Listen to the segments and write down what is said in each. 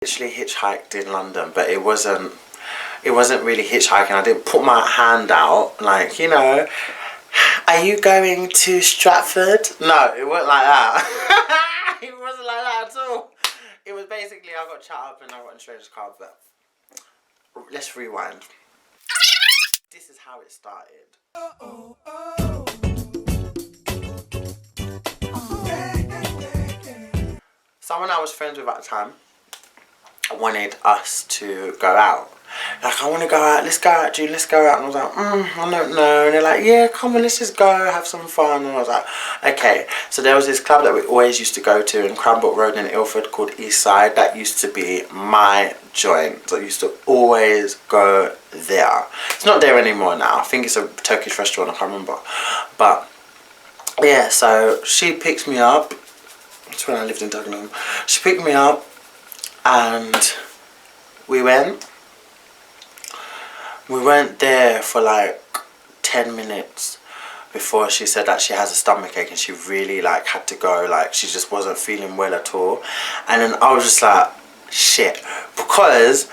Literally hitchhiked in London, but it wasn't really hitchhiking. I didn't put my hand out like, you know, are you going to Stratford? No, it wasn't like that. It wasn't like that at all. It was basically I got chat up and I got in stranger's car, but let's rewind. This is how it started. Someone I was friends with at the time wanted us to go out. Like, I want to go out, let's go out, June, let's go out. And I was like, I don't know. And they're like, yeah, come on, let's just go, have some fun. And I was like, okay. So there was this club that we always used to go to in Cranbrook Road in Ilford called East Side. That used to be my joint. So I used to always go there. It's not there anymore now. I think it's a Turkish restaurant, I can't remember. But yeah, so she picked me up. That's when I lived in Dagenham. She picked me up and we went. We went there for like 10 minutes before she said that she has a stomachache and she really like had to go, like she just wasn't feeling well at all. And then I was just like, shit, because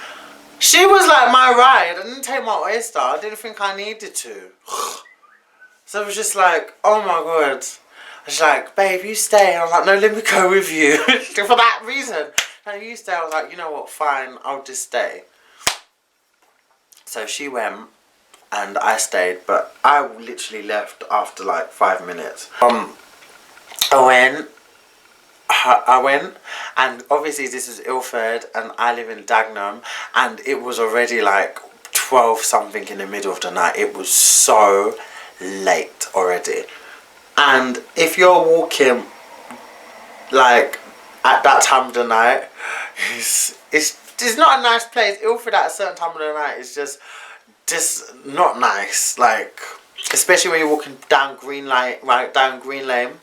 she was like my ride. I didn't take my oyster. I didn't think I needed to. So it was just like, oh my god. She's like, babe, you stay. And I was like, no, let me go with you. For that reason. No, you stay. I was like, you know what, fine, I'll just stay. So she went and I stayed, but I literally left after like 5 minutes. I went and obviously this is Ilford and I live in Dagenham and it was already like 12 something in the middle of the night. It was so late already. And if you're walking like at that time of the night, it's not a nice place. Ilford at a certain time of the night is just not nice. Like, especially when you're walking down Green Lane, right down Green Lane.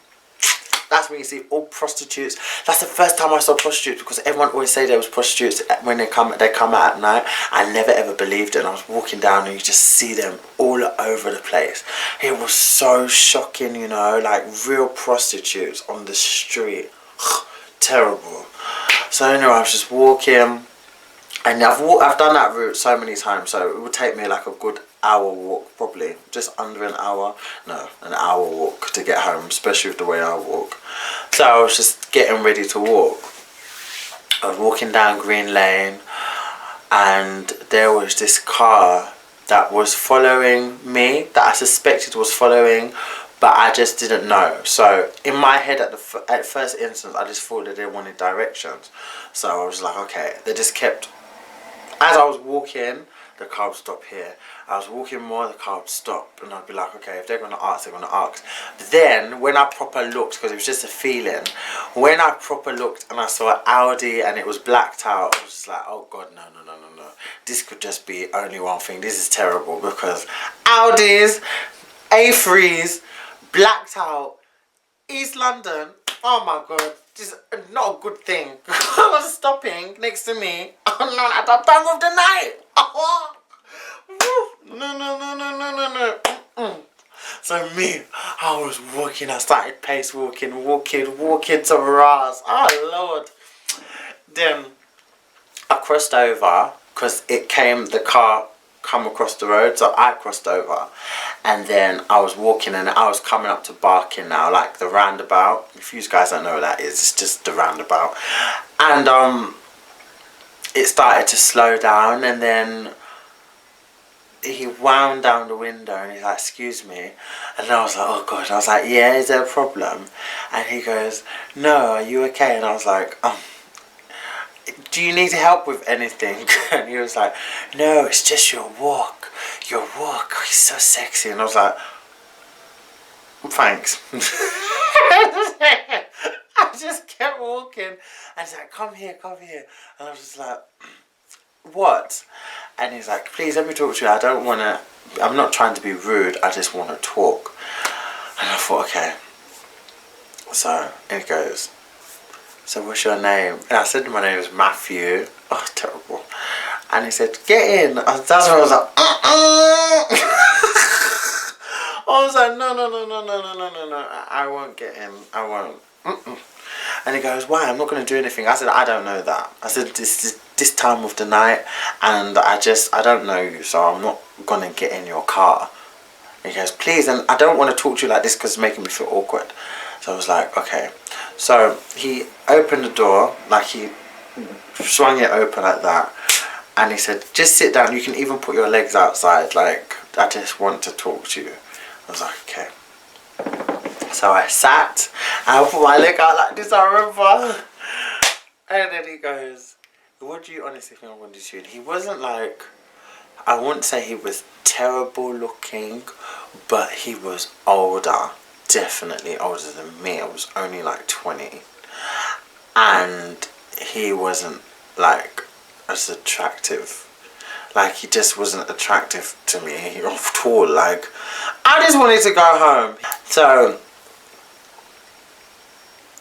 That's when you see all prostitutes. That's the first time I saw prostitutes, because everyone always say there was prostitutes when they come out at night. I never ever believed it. And I was walking down and you just see them all over the place. It was so shocking, you know, like real prostitutes on the street. Terrible. So anyway, I was just walking. And I've done that route so many times, so it would take me like a good hour walk, probably. Just under an hour. No, an hour walk to get home, especially with the way I walk. So I was just getting ready to walk. I was walking down Green Lane and there was this car that was following me, that I suspected was following, but I just didn't know. So in my head at first instance, I just thought that they wanted directions. So I was like, okay, they just kept... As I was walking, the car would stop here. I was walking more, the car would stop. And I'd be like, okay, if they're going to ask, they're going to ask. Then, when I proper looked, because it was just a feeling, when I proper looked and I saw Audi and it was blacked out, I was just like, oh god, no. This could just be only one thing. This is terrible, because Audis, A3s, blacked out, East London, oh my god. This is not a good thing. I was stopping next to me. Oh no, at the time of the night. No. So me, I was walking. I started pace walking to Ras. Oh lord. Then I crossed over because the car come across the road, so I crossed over, and then I was walking and I was coming up to Barking now, like the roundabout. If you guys don't know what that is, it's just the roundabout. And it started to slow down, and then he wound down the window and he's like, excuse me. And I was like, oh god. I was like, yeah, is there a problem? And he goes, no, are you okay? And I was like, do you need help with anything? And he was like, no, it's just your walk. Your walk, oh, he's so sexy. And I was like, thanks. I just kept walking. And he's like, come here. And I was just like, what? And he's like, please let me talk to you. I'm not trying to be rude, I just want to talk. And I thought, okay. So, he goes, so what's your name? And I said my name is Matthew. Oh, terrible. And he said, get in. That's when I was like, I was like, no, I won't get in. I won't. And he goes, why? I'm not going to do anything. I said, I don't know that. I said, this time of the night, and I don't know you, so I'm not going to get in your car. And he goes, please, and I don't want to talk to you like this because it's making me feel awkward. So I was like, okay. So he opened the door, like he swung it open like that, and he said, just sit down, you can even put your legs outside, like, I just want to talk to you. I was like, okay. So I sat, and I put my leg out like this, I remember. And then he goes, what do you honestly think I'm going to do? And he wasn't like, I wouldn't say he was terrible looking, but he was older. Definitely older than me. I was only like 20. And he wasn't like as attractive. Like, he just wasn't attractive to me at all. Like, I just wanted to go home. So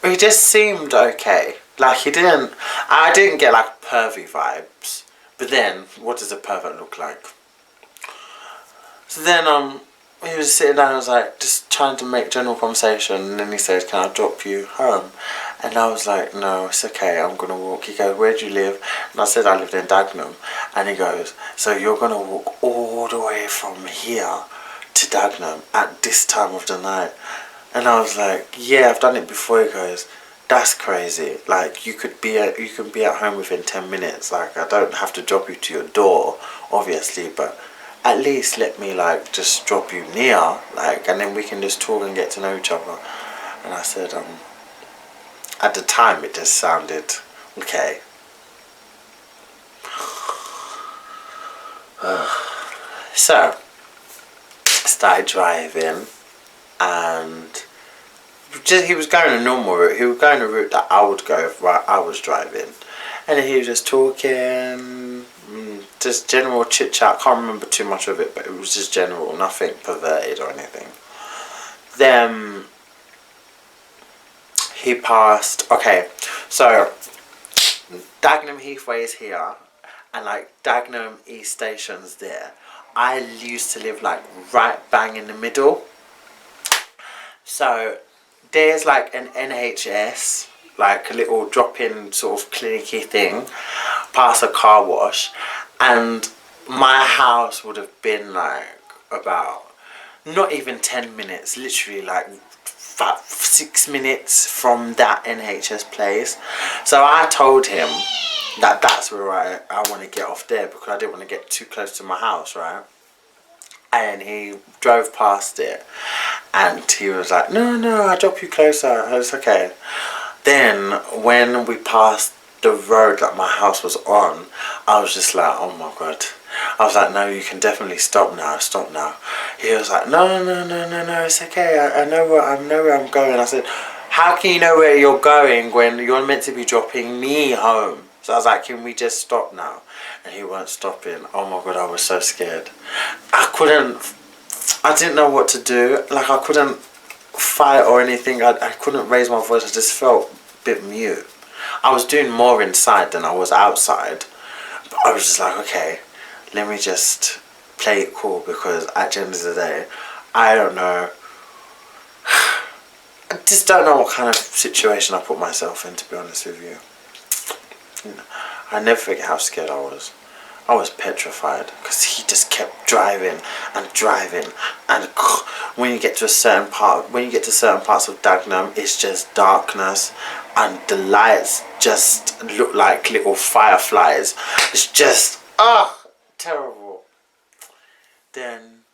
he just seemed okay. Like, I didn't get like pervy vibes. But then, what does a pervert look like? So then he was sitting down, I was like, just trying to make general conversation, and then he said, can I drop you home? And I was like, no, it's okay, I'm going to walk. He goes, where do you live? And I said, I lived in Dagenham. And he goes, so you're going to walk all the way from here to Dagenham at this time of the night? And I was like, yeah, I've done it before. He goes, that's crazy. Like, you can be at home within 10 minutes. Like, I don't have to drop you to your door, obviously, but at least let me like just drop you near, like, and then we can just talk and get to know each other. And I said, at the time it just sounded okay. So started driving, and he was going a normal route. He was going a route that I would go if I was driving, and he was just talking. Just general chit chat. Can't remember too much of it, but it was just general, nothing perverted or anything. Then he passed. Okay, so Dagenham Heathway is here, and like Dagenham East Station's there. I used to live like right bang in the middle. So there's like an NHS, like a little drop-in sort of clinicy thing, past a car wash. And my house would have been like about not even 10 minutes, literally like 6 minutes from that NHS place. So I told him that that's where I want to get off there, because I didn't want to get too close to my house, right? And he drove past it, and he was like, no, I'll drop you closer. I was okay. Then when we passed the road that my house was on, I was just like, oh my god. I was like, no, you can definitely stop now. He was like, no, it's okay. I know where I'm going. I said, how can you know where you're going when you're meant to be dropping me home? So I was like, can we just stop now? And he weren't stopping. Oh my god, I was so scared. I didn't know what to do. Like, I couldn't fight or anything. I couldn't raise my voice. I just felt a bit mute. I was doing more inside than I was outside. But I was just like, okay, let me just play it cool, because at the end of the day, I don't know. I just don't know what kind of situation I put myself in, to be honest with you. I never forget how scared I was. I was petrified, because he just kept driving, and when you get to certain parts of Dagenham, it's just darkness, and the lights just look like little fireflies. It's just terrible. Then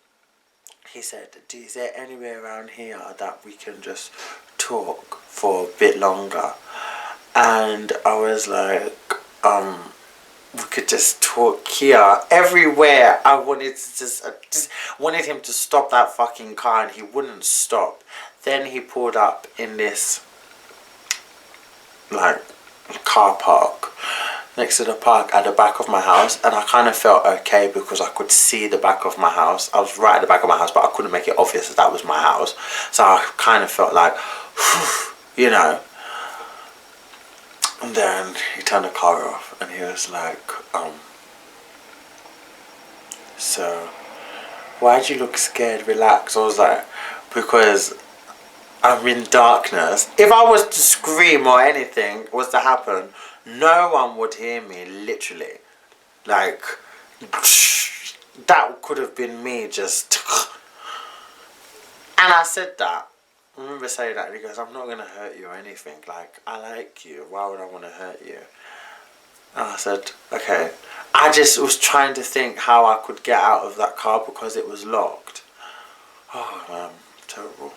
he said, is there anywhere around here that we can just talk for a bit longer? And I was like, we could just talk here. Everywhere. I wanted to just wanted him to stop that fucking car, and he wouldn't stop. Then he pulled up in this like car park next to the park at the back of my house, and I kind of felt okay because I could see the back of my house. I was right at the back of my house, but I couldn't make it obvious that that was my house. So I kind of felt like, you know. And then he turned the car off, and he was like, so why'd you look scared? Relax. I was like, because I'm in darkness. If I was to scream or anything was to happen, no one would hear me, literally. Like, that could have been me just... And I said that. I remember saying that, and he goes, I'm not going to hurt you or anything. Like, I like you. Why would I want to hurt you? And I said, okay. I just was trying to think how I could get out of that car because it was locked. Oh, man. Terrible.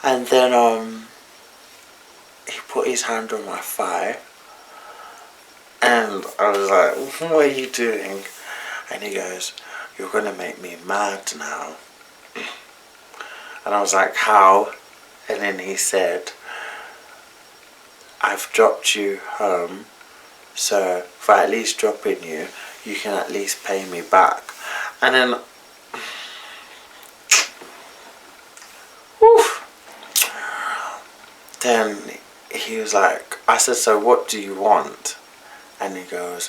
And then, he put his hand on my thigh. And I was like, what are you doing? And he goes, you're going to make me mad now. And I was like, how? And then he said, I've dropped you home, so for at least dropping you, you can at least pay me back. And then, whew, then he was like, I said, so what do you want? And he goes,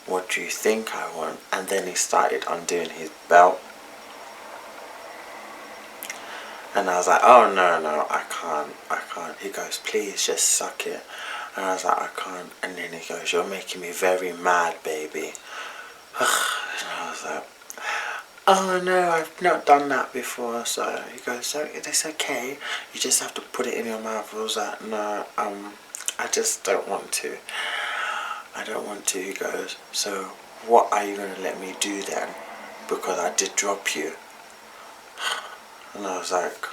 what do you think I want? And then he started undoing his belt. And I was like, oh no, I can't. He goes, please just suck it. And I was like, I can't. And then he goes, you're making me very mad, baby. And I was like, oh no, I've not done that before. So he goes, so it's okay. You just have to put it in your mouth. I was like, no, I just don't want to. I don't want to. He goes, so what are you going to let me do then? Because I did drop you. And I was like,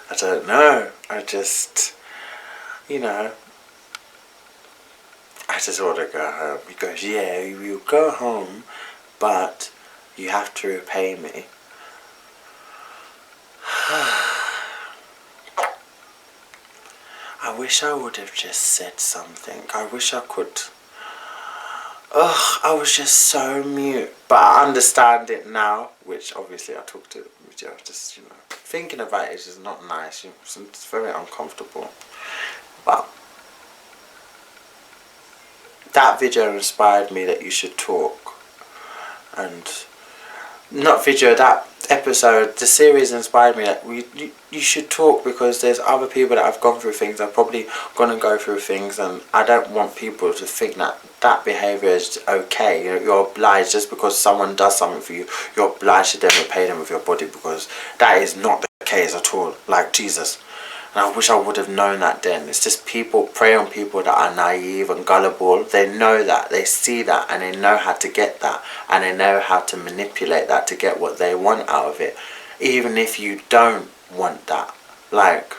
I don't know. I just, you know, I just want to go home. He goes, yeah, you go home, but you have to repay me. I wish I would have just said something. I wish I could. Ugh, I was just so mute. But I understand it now, which obviously I talked to Joe. Just, you know, thinking about it is just not nice. It's very uncomfortable. But that video inspired me that you should talk. And not video, that episode, the series inspired me that you should talk, because there's other people that have gone through things, are probably going to go through things, and I don't want people to think that that behaviour is okay. You know, you're obliged, just because someone does something for you, you're obliged to then repay them with your body, because that is not the case at all. Like, Jesus. And I wish I would have known that then. It's just people prey on people that are naive and gullible. They know that, they see that, and they know how to get that, and they know how to manipulate that to get what they want out of it, even if you don't want that. Like,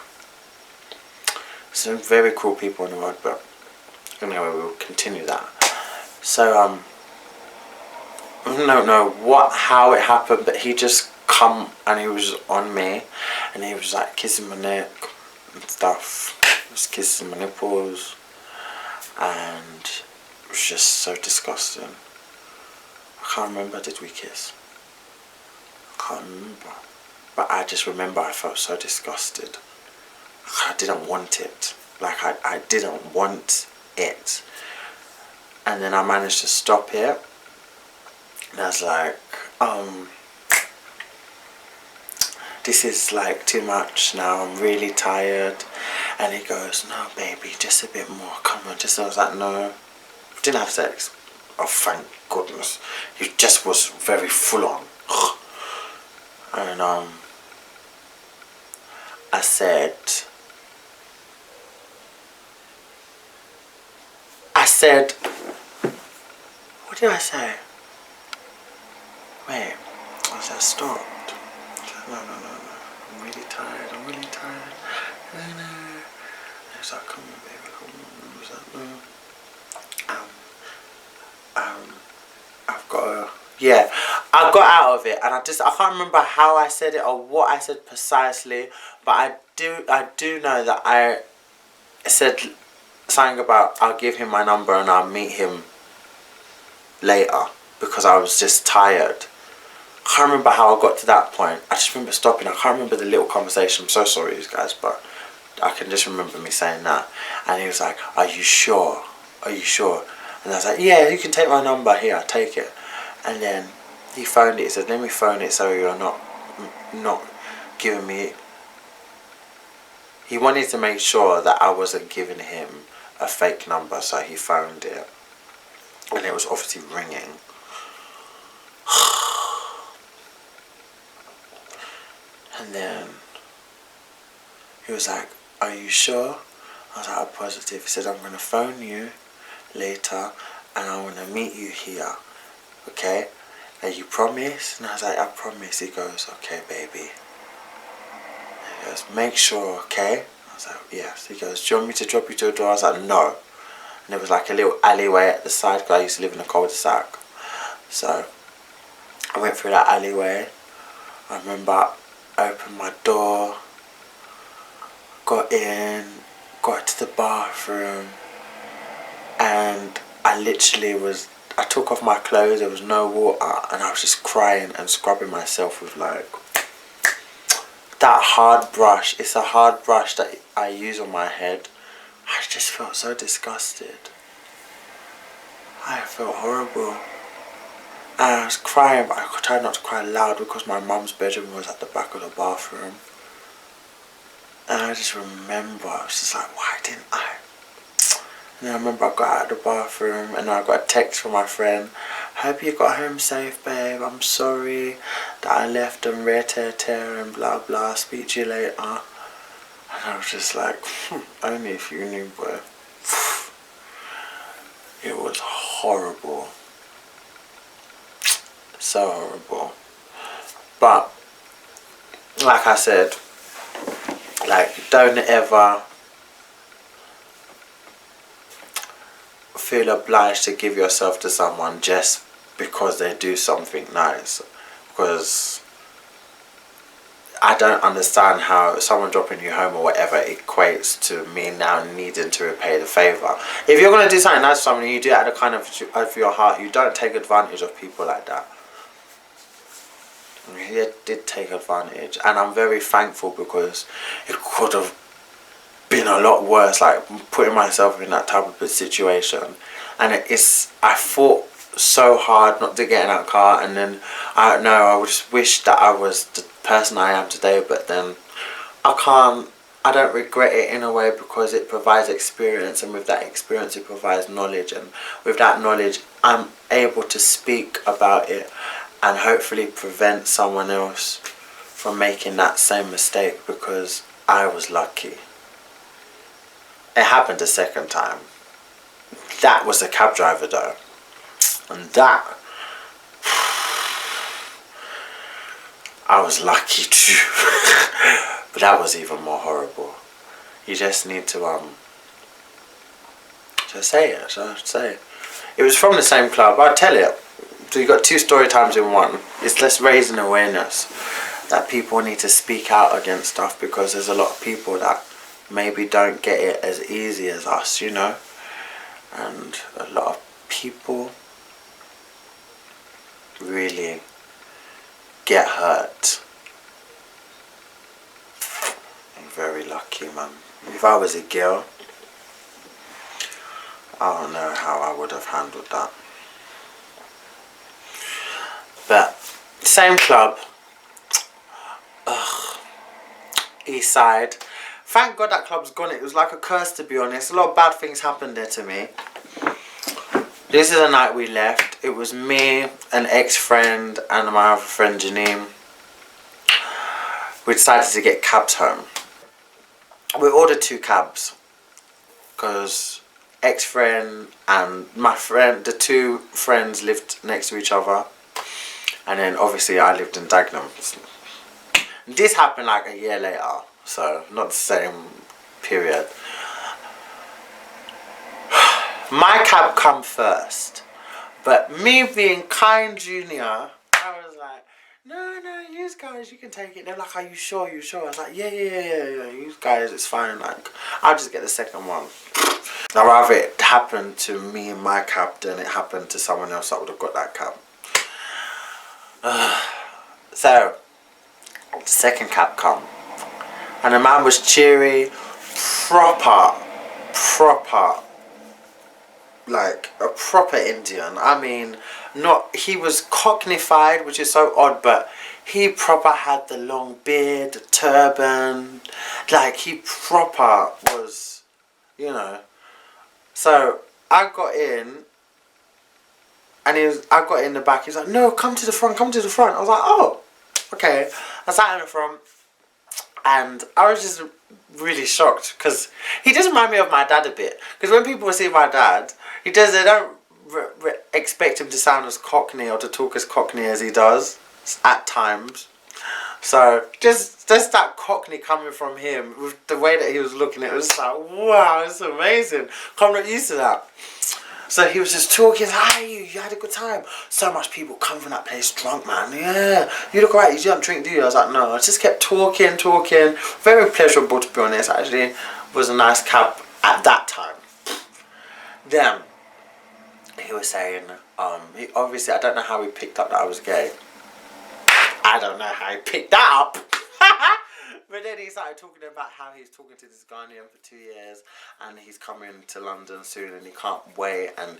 some very cruel people in the world, but anyway, we'll continue that. So I don't know how it happened, but he just come and he was on me, and he was like kissing my neck and stuff. He was kissing my nipples, and it was just so disgusting. I can't remember, did we kiss? I can't remember, but I just remember I felt so disgusted. I didn't want it. Like, I didn't want it. And then I managed to stop it, and I was like, this is like too much now, I'm really tired. And he goes, no baby, just a bit more, come on, just. I was like, no, didn't have sex. Oh, thank goodness. He just was very full on. And I said, what did I say? Wait, I said, stop. No, I'm really tired, And he's like, come on baby, come on. I was like, no. I've got to, yeah, I got out of it, and I can't remember how I said it or what I said precisely, but I do know that I said something about I'll give him my number and I'll meet him later, because I was just tired. I can't remember how I got to that point. I just remember stopping. I can't remember the little conversation. I'm so sorry, you guys, but I can just remember me saying that. And he was like, are you sure? Are you sure? And I was like, yeah, you can take my number here, I'll take it. And then He phoned it. He said, let me phone it so you're not giving me. He wanted to make sure that I wasn't giving him a fake number, so he phoned it. And it was obviously ringing. And then he was like, are you sure? I was like, I'm positive. He said, I'm going to phone you later and I want to meet you here. Okay? And you promise? And I was like, I promise. He goes, okay, baby. And he goes, make sure, okay? I was like, yes. He goes, do you want me to drop you to a door? I was like, no. And there was like a little alleyway at the side because I used to live in a cul-de-sac. So I went through that alleyway. I remember I opened my door, got in, got to the bathroom, and I took off my clothes, there was no water, and I was just crying and scrubbing myself with like that hard brush. It's a hard brush that I use on my head. I just felt so disgusted. I felt horrible. And I was crying, but I tried not to cry loud because my mum's bedroom was at the back of the bathroom. And I just remember, I was just like, why didn't I? And then I remember I got out of the bathroom and I got a text from my friend. Hope you got home safe, babe. I'm sorry that I left and tear and blah blah. Speak to you later. And I was just like, only if you knew, boy. It was horrible. So horrible. But like I said, like, don't ever feel obliged to give yourself to someone just because they do something nice. Because I don't understand how someone dropping you home or whatever equates to me now needing to repay the favour. If you're going to do something nice for someone, you do it out of kind of your heart. You don't take advantage of people like that. He did take advantage, and I'm very thankful because it could have been a lot worse, like putting myself in that type of a situation. And I fought so hard not to get in that car, and then I don't know, I just wish that I was the person I am today, but then I don't regret it in a way because it provides experience, and with that experience it provides knowledge, and with that knowledge I'm able to speak about it and hopefully prevent someone else from making that same mistake, because I was lucky. It happened a second time. That was a cab driver though. And that, I was lucky too. But that was even more horrible. You just need to just say it. Just say it. It was from the same club. I'll tell it. So you got two story times in one. It's just raising awareness that people need to speak out against stuff, because there's a lot of people that maybe don't get it as easy as us, you know. And a lot of people really get hurt. I'm very lucky, man. If I was a girl, I don't know how I would have handled that. But same club, east side. Thank God that club's gone. It was like a curse, to be honest. A lot of bad things happened there to me. This is the night we left. It was me, an ex-friend, and my other friend Janine. We decided to get cabs home. We ordered 2 cabs because ex-friend and my friend, the 2 friends lived next to each other. And then obviously I lived in Dagenham. This happened like a year later, so not the same period. My cab come first, but me being kind junior, I was like, no, you guys, you can take it. They're like, are you sure? I was like, yeah, you guys, it's fine. Like, I'll just get the second one. I'd rather it happened to me in my cab than it happened to someone else that would have got that cab. So the second cab come, and the man was cheery, proper like a proper Indian. I mean, not, he was cockneyfied, which is so odd, but he proper had the long beard, the turban, like he proper was, you know. So I got in, and I got in the back. He's like, no, come to the front, come to the front. I was like, oh, okay. I sat in the front, and I was just really shocked because he does remind me of my dad a bit. Because when people see my dad, they don't expect him to sound as cockney or to talk as cockney as he does at times. So just that cockney coming from him with the way that he was looking, it was like, wow, it's amazing. I'm not used to that. So he was just talking, hi, you had a good time. So much people come from that place drunk, man. Yeah, you look alright, you don't drink, do you? I was like, no. I just kept talking. Very pleasurable, to be honest. Actually, it was a nice cab at that time. Then, he was saying, obviously, I don't know how he picked up that I was gay. I don't know how he picked that up. But then he started talking about how he's talking to this Ghanaian for 2 years, and he's coming to London soon, and he can't wait, and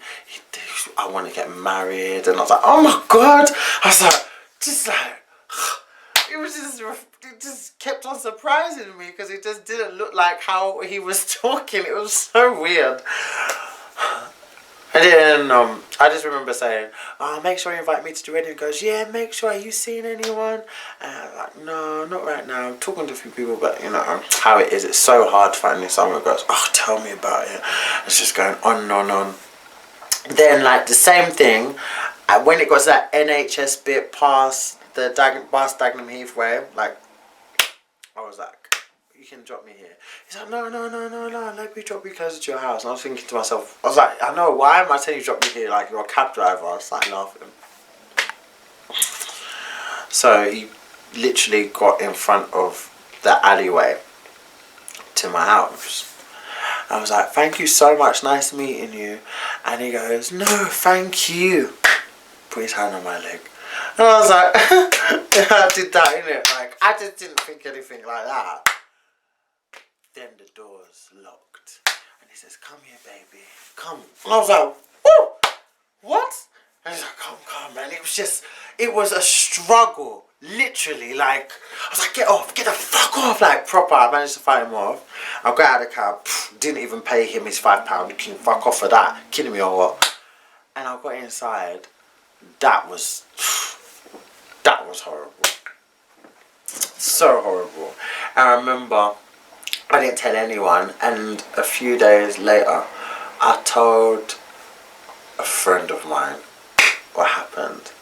I want to get married, and I was like, oh my god! I was like, it just kept on surprising me, because it just didn't look like how he was talking. It was so weird. And then I just remember saying, oh, make sure you invite me to the wedding. He goes, yeah, make sure. Have you seen anyone? And I'm like, no, not right now. I'm talking to a few people, but you know how it is. It's so hard finding someone who goes, oh, tell me about it. It's just going on and on and on. Then, like, the same thing, when it got to that NHS bit past the Dagenham Heath way, like, I was like, you can drop me here. He's like, no, let me drop you closer to your house. And I was thinking to myself, I was like, I know, why am I telling you to drop me here? Like, you're a cab driver. I was like laughing. So he literally got in front of the alleyway to my house. I was like, thank you so much, nice meeting you. And he goes, no, thank you. Put his hand on my leg. And I was like, I did that, innit? Like, I just didn't think anything like that. Then the door's locked, and he says, come here, baby, come. And I was like, woo, what? And he's like, come, man. It was a struggle, literally. Like, I was like, get off, get the fuck off, like, proper. I managed to fight him off. I got out of the cab, didn't even pay him his £5. You can fuck off for that, kidding me or what? And I got inside. That was horrible, so horrible. And I remember, I didn't tell anyone, and a few days later I told a friend of mine what happened,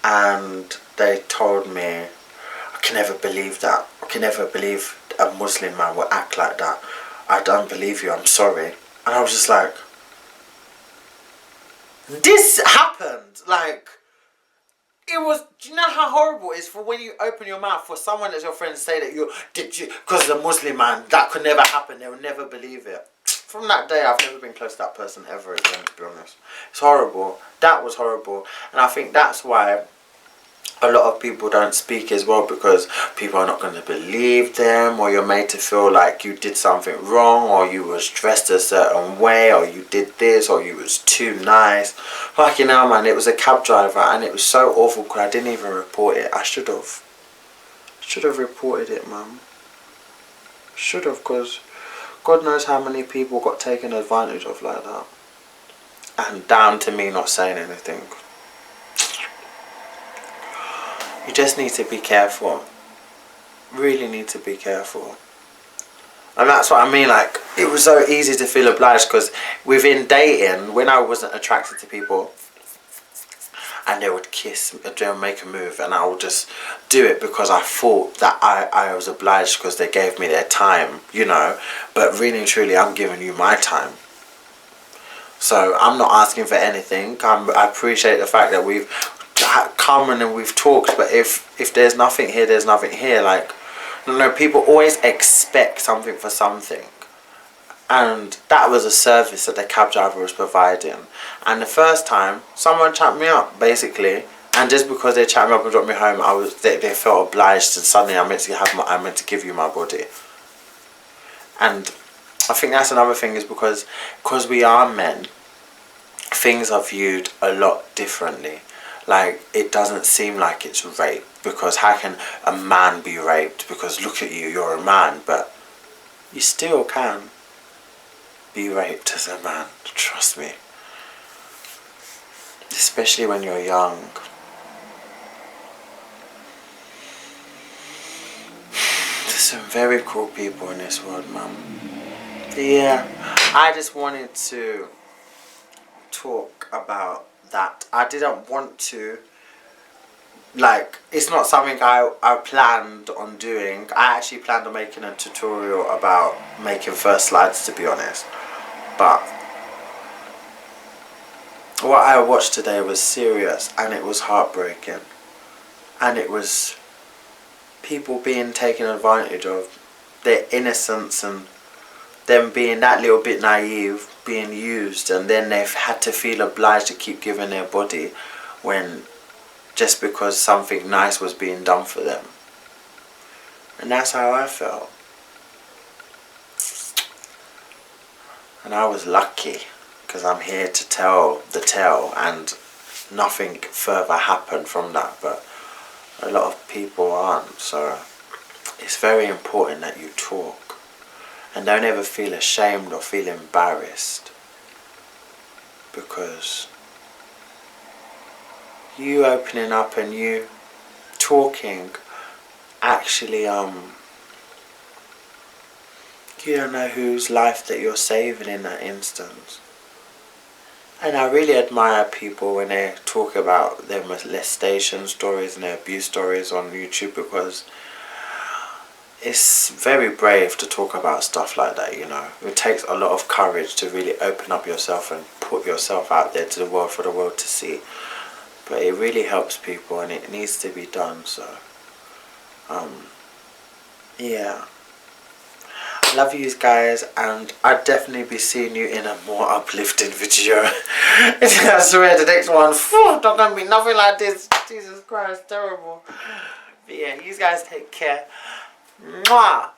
and they told me, I can never believe that. I can never believe a Muslim man would act like that. I don't believe you, I'm sorry. And I was just like, this happened, like, it was, do you know how horrible it is for when you open your mouth for someone that's your friend to say that because a Muslim man, that could never happen, they will never believe it. From that day, I've never been close to that person ever again, to be honest. It's horrible. That was horrible. And I think that's why a lot of people don't speak as well, because people are not going to believe them, or you're made to feel like you did something wrong, or you was dressed a certain way, or you did this, or you was too nice. Fucking hell, man, it was a cab driver, and it was so awful because I didn't even report it. I should have reported it, man. Should have, because God knows how many people got taken advantage of like that. And down to me not saying anything. You just need to be careful. Really need to be careful. And that's what I mean, like, it was so easy to feel obliged, because within dating, when I wasn't attracted to people, and they would kiss, they would make a move, and I would just do it because I thought that I was obliged because they gave me their time, you know. But really and truly, I'm giving you my time. So I'm not asking for anything. I appreciate the fact that we've come and we've talked, but if there's nothing here, there's nothing here. Like, you know, people always expect something for something, and that was a service that the cab driver was providing. And the first time, someone chatted me up, basically, and just because they chatted me up and dropped me home, they felt obliged, and suddenly I meant to give you my body. And I think that's another thing, is because we are men, things are viewed a lot differently. Like, it doesn't seem like it's rape, because how can a man be raped? Because look at you, you're a man, but you still can be raped as a man, trust me. Especially when you're young. There's some very cool people in this world, man. Yeah, I just wanted to talk about that. I didn't want to, like, it's not something I planned on doing. I actually planned on making a tutorial about making first slides, to be honest. But what I watched today was serious, and it was heartbreaking. And it was people being taken advantage of, their innocence, and them being that little bit naive, being used, and then they've had to feel obliged to keep giving their body when just because something nice was being done for them. And that's how I felt. And I was lucky, because I'm here to tell the tale, and nothing further happened from that, but a lot of people aren't. So it's very important that you talk, and don't ever feel ashamed or feel embarrassed, because you opening up and you talking, actually you don't know whose life that you're saving in that instance. And I really admire people when they talk about their molestation stories and their abuse stories on YouTube, because it's very brave to talk about stuff like that, you know. It takes a lot of courage to really open up yourself and put yourself out there to the world for the world to see. But it really helps people, and it needs to be done. So yeah, I love you guys, and I'll definitely be seeing you in a more uplifting video. I swear the next one, not gonna be nothing like this. Jesus Christ, terrible. But yeah, you guys take care. Mwah.